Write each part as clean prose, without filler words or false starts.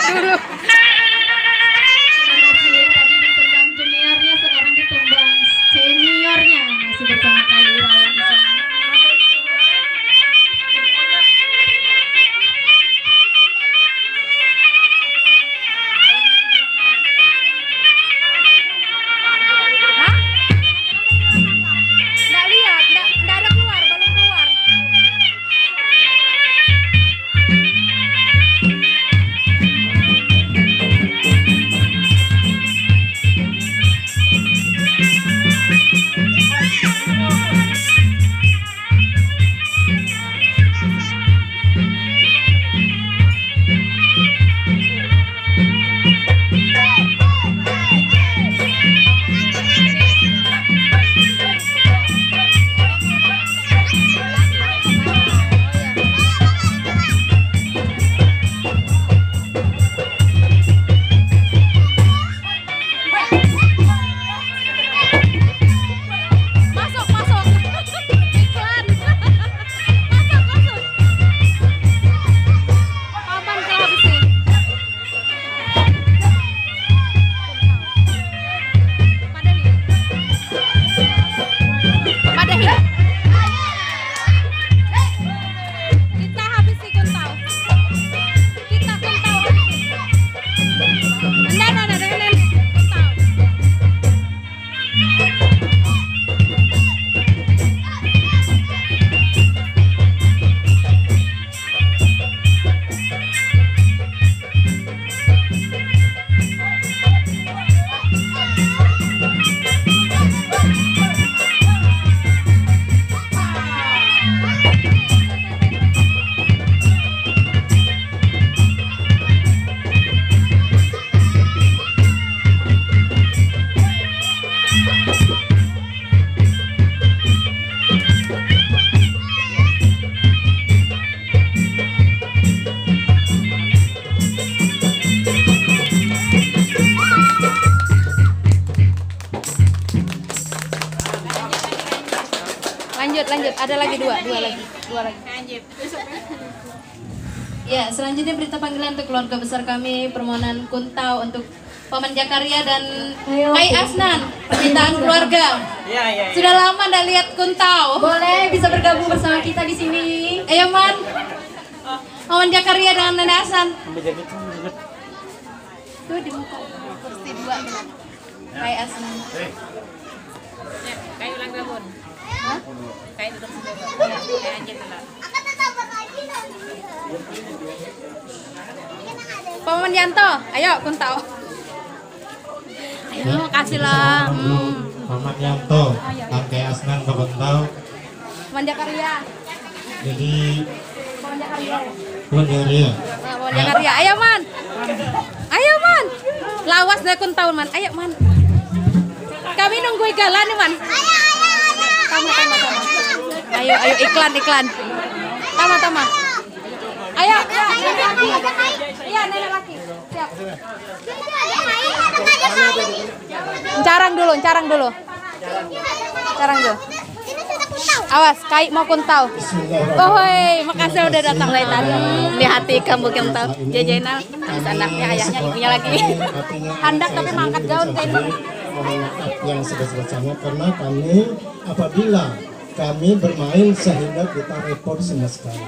dulu. Tadi ditumbang juniornya, sekarang ditumbang seniornya. Masih bersama Kak Irawan di sini. Nggak lihat, nggak ada keluar, belum keluar. Masuk, masuk. Iklan. Masuk, masuk. Paman kehabisan. Padahi. Padahi. Kita habisi kuntau. Kita kuntau habisi. Nah, kuntau. Lanjut, ada lagi dua lagi. Ya, selanjutnya berita panggilan untuk keluarga besar kami, permohonan kuntau untuk Paman Jakaria dan Kai Asnan, permintaan keluarga. Iya. Sudah lama nggak lihat kuntau. Boleh bisa bergabung bersama kita di sini. Ayo Man, Paman Jakaria dengan Nenek Asnan. Tuh di muka kursi dua Kai Asnan. Kayu ulang gabun. Hah? Kayu duduk sendiri. Kayak anjing telat. Paman Yanto, ayo kuntau. Ayo kasih lah. Paman Yanto, Kakek Asnan Kebentau. Paman Jakaria. Jadi Paman Jakaria. Puan Jakaria. Nah, Paman Jakaria. Ayo Man. Ayo Man. Lawas deh kuntau Man. Ayo Man. Kami nunggu galan nih Man. Tama. Ayo iklan. Tama. Ayo, nenek laki. Iya, nenek laki. Siap. Carang dulu. Awas, Kai mau kuntau. Oh, hei, makasih udah datang Laitan. Di hati kamu kuntau. Jajainal, terus anaknya, ayahnya, ibunya lagi. Handak tapi mangkat gaun kayak ini. Yang sebesar-besarnya karena kami apabila kami bermain sehingga kita repot sama sekali.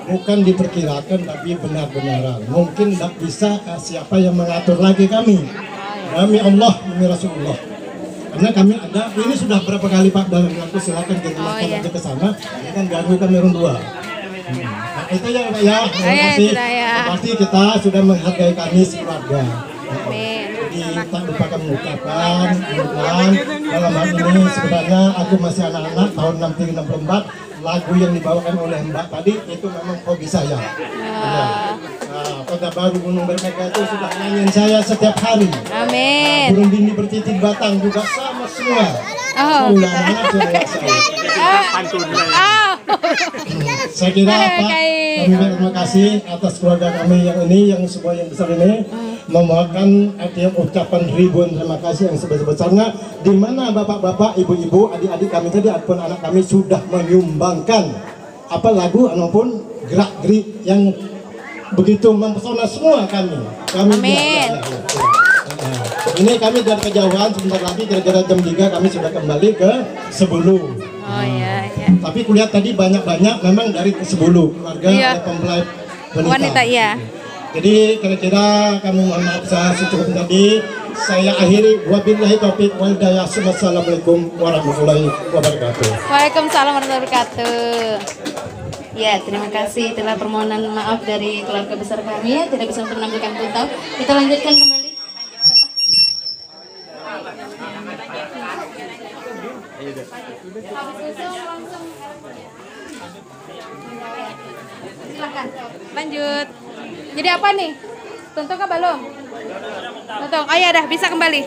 Bukan diperkirakan tapi benar-benaran. Mungkin tidak bisa siapa yang mengatur lagi kami. Kami Allah, demi Rasulullah. Karena kami ada, ini sudah berapa kali Pak dalam waktu silakan kita aja ke sana. Ini kan ganggu kami orang dua. Nah, itu ya Pak ya. Terima kasih. Pasti kita sudah menghargai kami sekeluarga. Jadi tak lupa kami mengucapkan dalam hal ini sebenarnya aku masih anak-anak tahun 63-64 lagu yang dibawakan oleh Mbak tadi itu memang hobi saya. Nah, Kota Baru Gunung Bermega itu sudah nyanyiin saya setiap hari. Amin. Burung Dini Bertitip Batang juga sama semua. Oh. Anak-anak saya kira Pak, kami terima kasih atas keluarga kami yang ini, yang semua yang besar ini membawakan artinya ucapan ribuan terima kasih yang sebesar-besarnya, di mana bapak-bapak, ibu-ibu, adik-adik kami tadi ataupun anak kami sudah menyumbangkan apa lagu ataupun gerak-gerik yang begitu mempesona semua kami. Amin. Nah, ini kami dari kejauhan, sebentar lagi kira-kira jam 3 kami sudah kembali ke Sebulu. Oh iya, iya. Tapi kulihat tadi banyak-banyak memang dari Sebulu, keluarga Iya. mempelai Wanita, iya. Jadi kira-kira kami mohon maaf saya secukupnya tadi. Saya akhiri, wabillahi taufiq wal hidayah. Wassalamualaikum warahmatullahi wabarakatuh. Waalaikumsalam warahmatullahi wabarakatuh. Ya, terima kasih. Itulah permohonan maaf dari keluarga besar kami tidak bisa untuk menampilkan kuntau. Kita lanjutkan kembali. Silakan. Lanjut. Jadi apa nih? Tuntung ke belum? Tuntung. Oh ya dah bisa kembali.